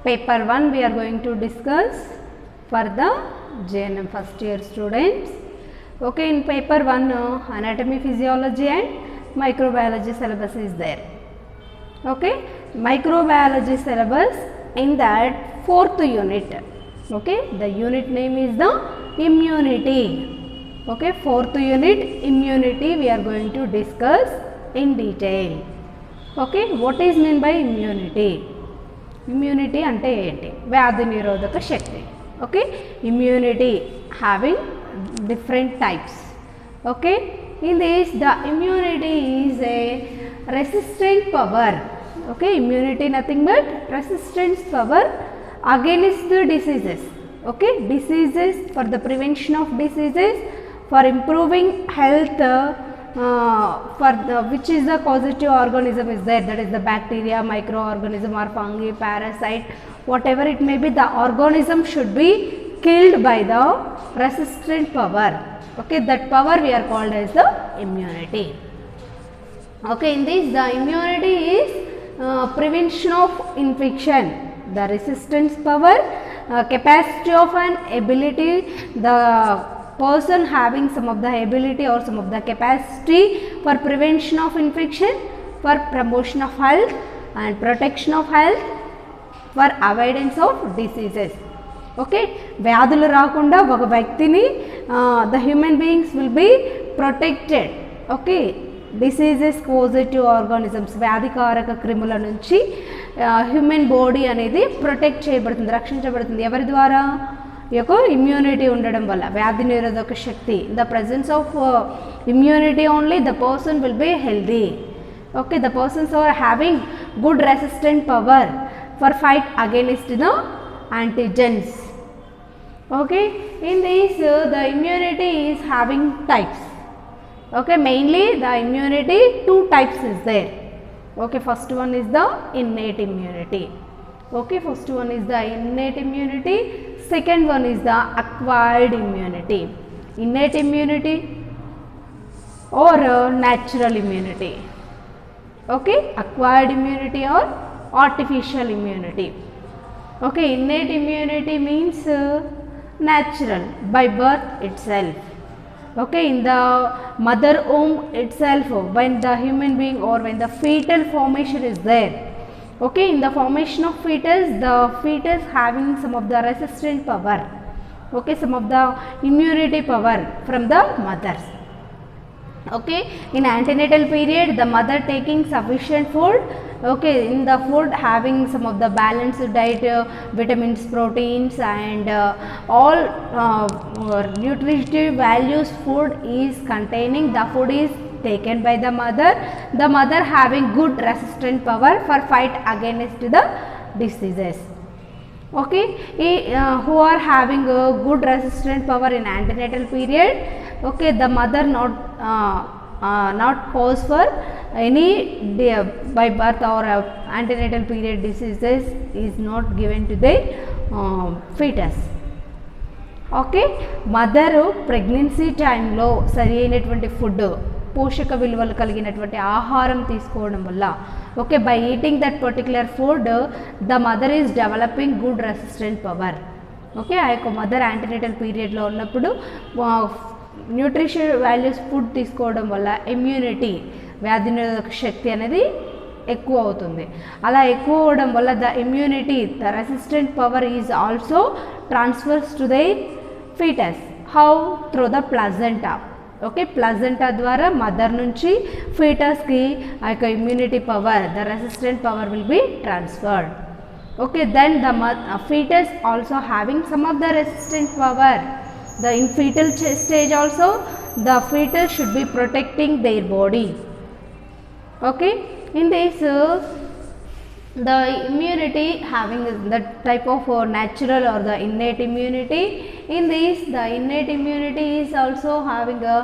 Paper 1 we are going to discuss for the JNM first year students. Okay, in paper 1 anatomy, physiology and microbiology syllabus is there. Okay, microbiology syllabus, in that 4th unit. Okay, the unit name is the immunity. Okay, 4th unit immunity we are going to discuss in detail. Okay, what is meant by immunity? Immunity ante enti? Vyadhi nirodhaka shakti. Okay, immunity having different types. Okay, in this the immunity is a resistant power. Okay, immunity nothing but resistance power against the diseases. Okay, diseases, for the prevention of diseases, for improving health, for the which is the causative organism is there, that is the bacteria, microorganism or fungi, parasite, whatever it may be, the organism should be killed by the resistant power. Okay, that power we are called as the immunity. Okay, in this the immunity is prevention of infection, the resistance power, capacity of an ability, the person having some of the ability or some of the capacity for prevention of infection, for promotion of health and protection of health, for avoidance of diseases. Okay, వ్యాధులు రాకుండా ఒక వ్యక్తిని the human beings will be protected. Okay, diseases causative organisms, వ్యాధికారక క్రిముల నుంచి human body అనేది protect చేయబడుతుంది, రక్షించబడుతుంది. ఎవరి ద్వారా? ఈ యొక్క ఇమ్యూనిటీ ఉండడం వల్ల, వ్యాధి నిరోధక శక్తి. In the presence of immunity only the person will be healthy. Okay, the persons are having good resistant power for fight against the antigens. Okay, in this the immunity is having types. Okay, mainly the immunity 2 types is there. Okay, first one is the innate immunity. Okay, first one is the innate immunity, second one is the acquired immunity. Innate immunity or natural immunity. Okay, acquired immunity or artificial immunity. Okay, innate immunity means natural, by birth itself. Okay, in the mother womb itself, when the human being or when the fetal formation is there. Okay, in the formation of fetus, the fetus having some of the resistant power. Okay, some of the immunity power from the mothers. Okay, in antenatal period, the mother taking sufficient food. Okay, in the food having some of the balanced diet, vitamins, proteins and all nutritive values food is containing, the food is taken by the mother having good resistant power for fight against the diseases. Okay, who are having a good resistant power in antenatal period. Okay, the mother not cause for any by birth or antenatal period diseases is not given to the fetus. Okay, mother pregnancy టైంలో సరి అయినటువంటి food, పోషక విలువలు కలిగినటువంటి ఆహారం తీసుకోవడం వల్ల, okay, by eating that particular food the mother is developing good resistant power. Okay, ఆ యొక్క మదర్ యాంటీనేటల్ పీరియడ్లో ఉన్నప్పుడు న్యూట్రిషన్ వాల్యూస్ ఫుడ్ తీసుకోవడం వల్ల ఇమ్యూనిటీ, వ్యాధి నిరోధక శక్తి అనేది ఎక్కువ అవుతుంది. అలా ఎక్కువ అవడం వల్ల the immunity, the resistant power is also transfers to the foetus. How? Through the placenta. Okay, placenta ద్వారా మదర్ నుంచి ఫీటస్కి ఆ యొక్క immunity power, the resistant power will be transferred. Okay, then the fetus also having some of the resistant power. The in fetal stage also the fetus should be protecting their body. Okay, in this the immunity having the type of natural or the innate immunity. In this the innate immunity is also having a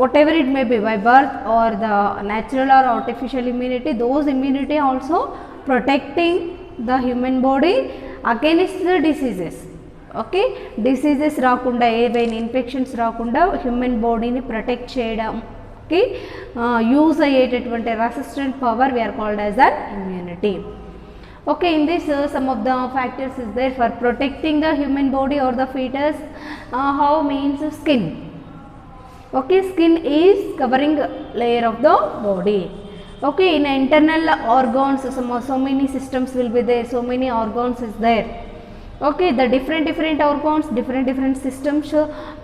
whatever it may be, by birth or the natural or artificial immunity, those immunity also protecting the human body against the diseases. Okay, diseases రాకుండా, ఏవైనా infections రాకుండా human బాడీని protect చేయడానికి use అయ్యేటటువంటి resistant power we are called as an immunity. Okay, in this some of the factors is there for protecting the human body or the fetus. How means skin. Okay, skin is covering layer of the body. Okay, in internal organs, so many systems will be there, so many organs is there. Okay, the different organs, different systems,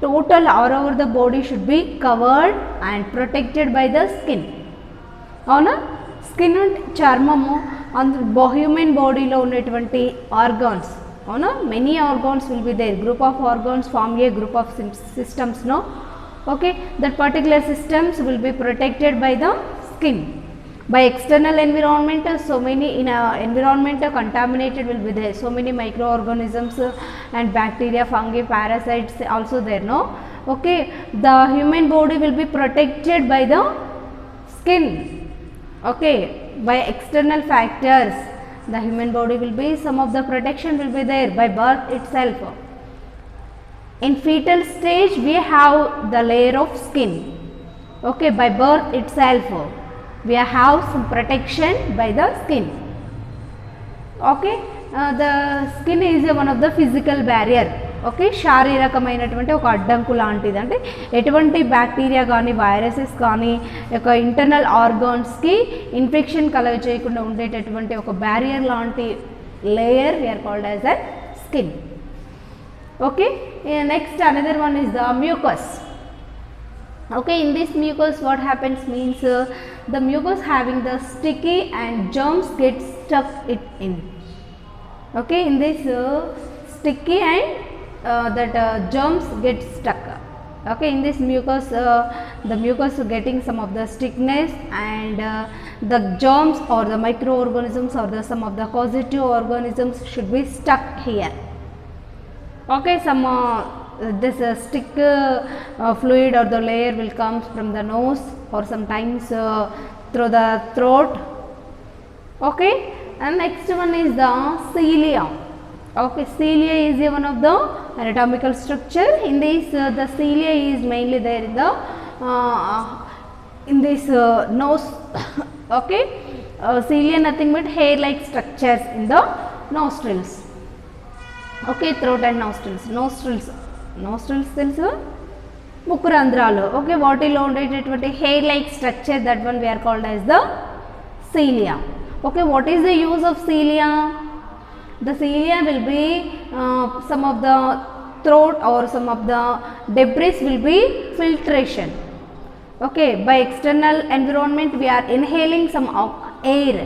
total all over the body should be covered and protected by the skin. Avuna, skin and charmamu and human body lo unnatuvanti organs. Avuna, many organs will be there. Group of organs form a group of systems, no? Okay, that particular systems will be protected by the skin. By external environment, so many in environment contaminated will be there, so many microorganisms and bacteria, fungi, parasites also there, no? Okay, the human body will be protected by the skin. Okay, by external factors the human body will be, some of the protection will be there by birth itself. In fetal stage we have the layer of skin. Okay, by birth itself we have some protection by the skin. Okay, the skin is one of the physical barrier. Okay, శారీరకమైనటువంటి ఒక అడ్డంకు లాంటిది, అంటే ఎటువంటి bacteria కానీ viruses కానీ యొక్క internal ఆర్గాన్స్కి infection కలగ చేయకుండా ఉండేటటువంటి ఒక బ్యారియర్ లాంటి layer we are called as a skin. Okay, next another one is the mucus. Okay, in this mucus what happens means the mucus having the sticky and germs get stuck it in. Okay, in this sticky and germs get stuck. Okay, in this mucus the mucus getting some of the stickness and the germs or the microorganisms or the some of the causative organisms should be stuck here. Okay, some this stick fluid or the layer will come from the nose or sometimes through the throat. Okay, and next one is the cilia. Okay, cilia is one of the anatomical structure. In this the cilia is mainly there in this nose. Okay, cilia nothing but hair like structures in the nostrils. Okay, throat and nostrils తెలుసు, ముక్కు రంధ్రాలు. Okay, వాటిలో ఉండేటటువంటి hair like structure, that one we are called as the cilia. Okay, what is the use of cilia? The cilia will be some of the throat or some of the debris will be filtration. Okay, by external environment we are inhaling some air.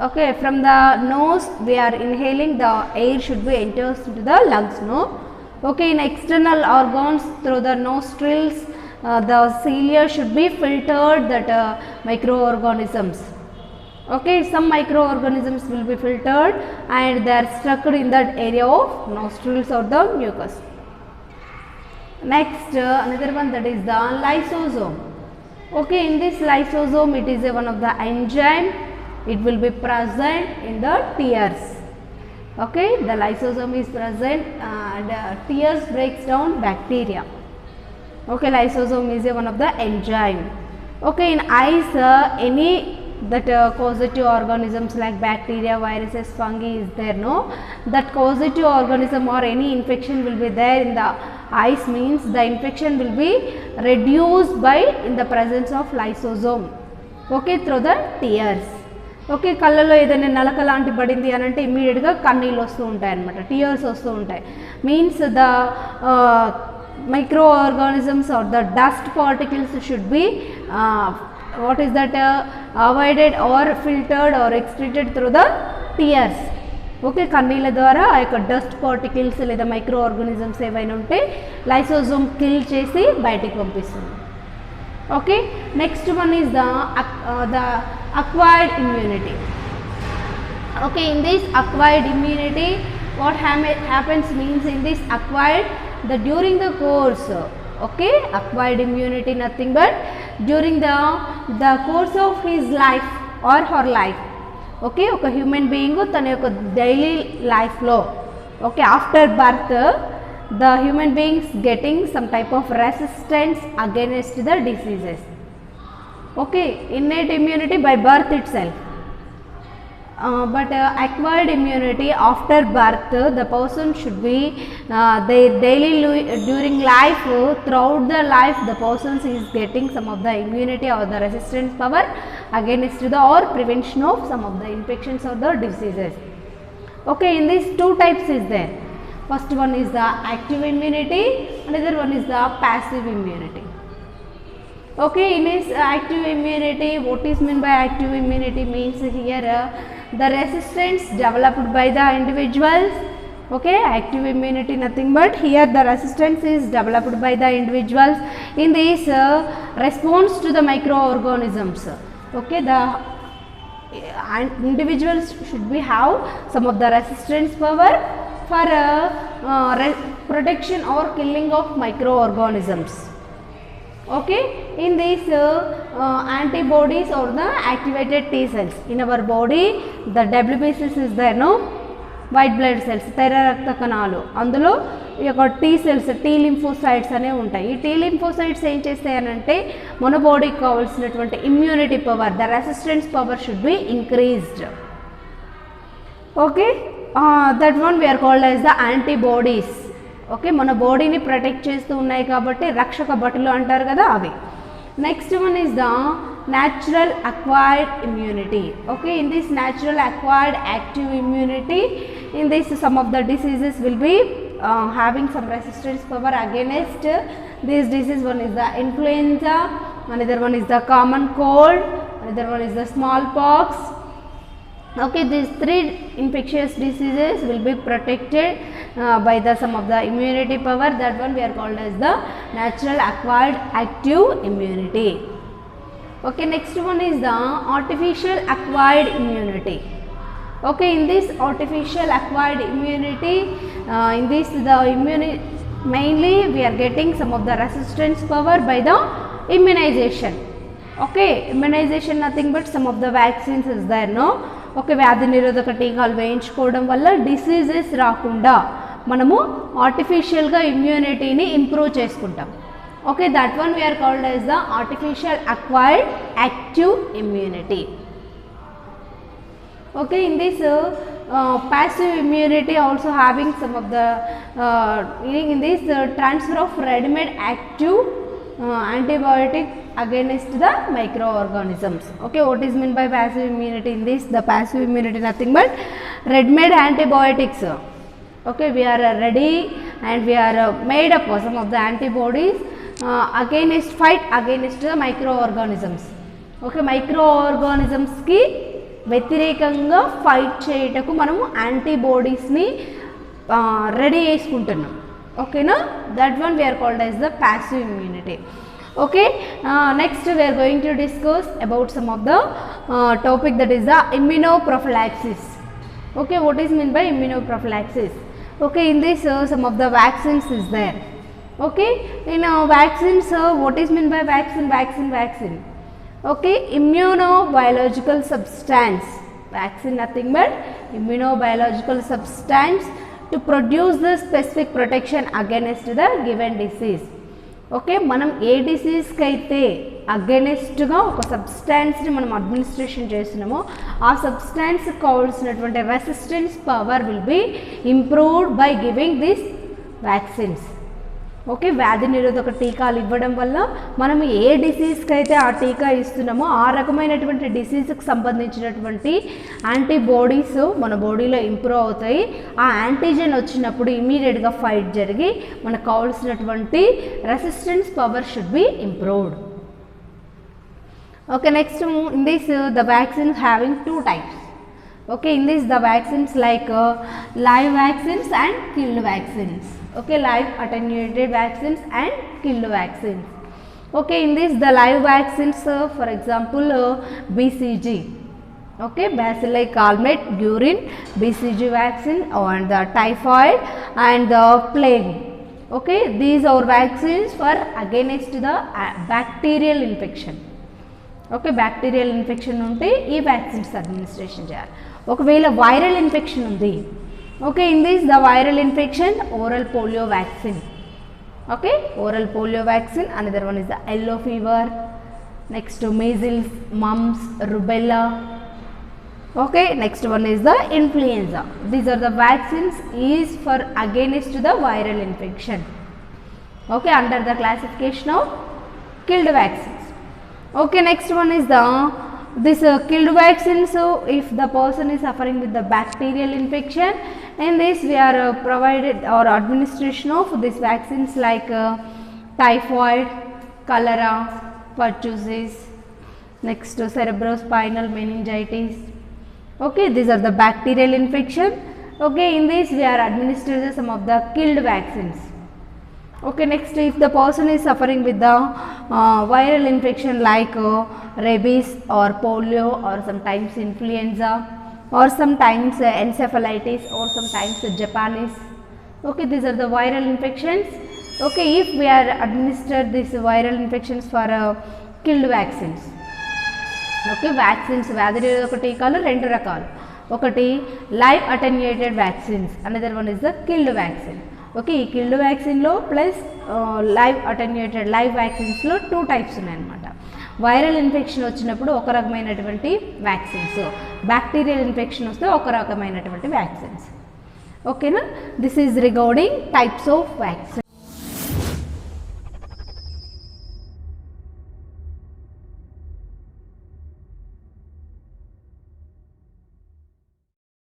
Okay, from the nose we are inhaling, the air should be enters into the lungs, no? Okay, in external organs through the nostrils the cilia should be filtered that microorganisms. Okay, some microorganisms will be filtered and they are stuck in that area of nostrils or the mucus. Next another one, that is the lysosome. Okay, in this lysosome it is one of the enzyme, it will be present in the tears. Okay, the lysosome is present and tears breaks down bacteria. Okay, lysosome is one of the enzyme. Okay, in eyes any that causative organisms like bacteria, viruses, fungi is there, no? That causative organism or any infection will be there in the eyes, means the infection will be reduced by in the presence of lysosome. Okay, through the tears. Okay, కళ్ళలో ఏదైనా నలక లాంటి పడింది అని అంటే ఇమ్మీడియట్గా కన్నీళ్ళు వస్తూ ఉంటాయి అన్నమాట, టీయర్స్ వస్తూ ఉంటాయి. Means the micro organisms are the dust particles should be what is that avoided or filtered or excreted through the tears. Okay, కన్నీళ్ళ ద్వారా ఆ యొక్క డస్ట్ పార్టికల్స్ లేదా మైక్రో ఆర్గానిజమ్స్ ఏవైనా ఉంటే లైసోజోమ్ కిల్ చేసి బయటికి పంపిస్తుంది. Okay, next one is the acquired immunity. Okay, in this acquired immunity what happens means, in this acquired the during the course, okay, acquired immunity nothing but during the course of his life or her life. Okay, ఒక human being తన యొక్క daily లైఫ్లో, okay, after birth the human beings getting some type of resistance against the diseases. Okay, innate immunity by birth itself. but acquired immunity after birth, the person should be their during life, throughout the life the person is getting some of the immunity or the resistance power against the or prevention of some of the infections or the diseases. Okay, in these two types is there. First one is the active immunity, another one is the passive immunity. Okay, in this active immunity, what is meant by active immunity means here the resistance developed by the individuals. Okay, active immunity nothing but here the resistance is developed by the individuals in this response to the microorganisms. Okay, the individuals should be have some of the resistance power for protection or killing of microorganisms. Okay, in these antibodies or the activated T cells in our body, the WBCs is there, no, white blood cells, తెర్ర రక్త కణాలు, అందులో ఈ యొక్క T cells, tea lymphocytes అనేవి ఉంటాయి. ఈ tea lymphocytes ఏం చేస్తాయనంటే మన బాడీకి కావాల్సినటువంటి immunity power, the resistance power should be increased. Okay, that one we are called as the antibodies. Okay, మన బాడీని ప్రొటెక్ట్ చేస్తూ ఉన్నాయి కాబట్టి రక్షక భటులు అంటారు కదా, అవి. Next one is the natural acquired immunity. Okay, in this natural acquired active immunity, in this some of the diseases will be having some resistance power against these diseases. One is the influenza, another one is the common cold, another one is the smallpox. Okay, these three infectious diseases will be protected by the some of the immunity power. That one we are called as the natural acquired active immunity. Okay, next one is the artificial acquired immunity. Okay, in this artificial acquired immunity, in this the immunity mainly we are getting some of the resistance power by the immunization. Okay, immunization nothing but some of the vaccines is there, no. Okay, వ్యాధి నిరోధక టీకాలు వేయించుకోవడం వల్ల diseases రాకుండా మనము ఆర్టిఫిషియల్గా ఇమ్యూనిటీని improve చేసుకుంటాం. Okay, that one we are called as the artificial acquired active immunity. Okay, in this passive immunity also having some of the in this transfer of ready-made active antibiotic against the microorganisms. Okay, what is meant by passive immunity? In this the passive immunity nothing but ready-made antibiotics. Okay, we are ready and we are made up of some of the antibodies against fight against the microorganisms. Okay, microorganisms ki వ్యతిరేకంగా fight చేయటకు మనము యాంటీబాడీస్ని ready చేసుకుంటున్నాం. ఓకేనా, that one we are called as the passive immunity. Okay, next we are going to discuss about some of the topic that is the immunoprophylaxis. Okay, what is meant by immunoprophylaxis? Okay, in this some of the vaccines is there. Okay, in vaccines, what is meant by vaccine? Okay, immunobiological substance. Vaccine nothing but immunobiological substance to produce the specific protection against the given disease. Okay, మనం ఏ డిసీజ్కి అయితే అగెనిస్ట్గా ఒక సబ్స్టాన్స్ని మనం administration చేస్తున్నామో ఆ substance కావాల్సినటువంటి resistance power will be improved by giving this vaccines. Okay, వ్యాధి నిరోధక టీకాలు ఇవ్వడం వల్ల మనం ఏ డిసీజ్కి అయితే ఆ టీకా ఇస్తున్నామో ఆ రకమైనటువంటి డిసీజ్కి సంబంధించినటువంటి యాంటీబాడీస్ మన బాడీలో ఇంప్రూవ్ అవుతాయి. ఆ యాంటీజెన్ వచ్చినప్పుడు ఇమీడియట్గా ఫైట్ జరిగి మనకు కావాల్సినటువంటి resistance power should be improved. Okay, next in this the vaccines having two types. Okay, in this the vaccines like live vaccines and killed vaccines. Okay, live attenuated vaccines and killed vaccines. Okay, in this the live vaccines for example BCG. Okay, bacilli calmette guerin BCG vaccine and the typhoid and the plague. Okay, these are vaccines for against the bacterial infection. Okay, bacterial infection ఉంటే ఈ vaccines administration చేయాలి. ఒకవేళ viral infection ఉంది, okay, in this the viral infection oral polio vaccine. Okay, oral polio vaccine. Another one is the yellow fever, next measles, mumps, rubella. Okay, next one is the influenza. These are the vaccines is for against the viral infection. Okay, under the classification of killed vaccines. Okay, next one is the this killed vaccine. So if the person is suffering with the bacterial infection, in this we are provided or administration of these vaccines like typhoid, cholera, pertussis, next cerebrospinal meningitis. Okay, these are the bacterial infection. Okay, in this we are administering some of the killed vaccines. Okay, next if the person is suffering with the viral infection like rabies or polio or sometimes influenza or sometimes encephalitis or sometimes Japanese. Okay, these are the viral infections. Okay, if we are administered these viral infections for killed vaccines. Okay, vaccines వ్యాధి నిరోధక టీకాలు రెండు రకాలు, ఒకటి live attenuated vaccines, another one is the killed vaccine. Okay, ఈ killed వ్యాక్సిన్లో plus live attenuated live వ్యాక్సిన్స్లో 2 types ఉన్నాయన్నమాట. వైరల్ ఇన్ఫెక్షన్ వచ్చినప్పుడు ఒక రకమైనటువంటి వ్యాక్సిన్స్, బ్యాక్టీరియల్ ఇన్ఫెక్షన్ వస్తే ఒక రకమైనటువంటి వ్యాక్సిన్స్. ఓకేనా, this is regarding types of vaccine.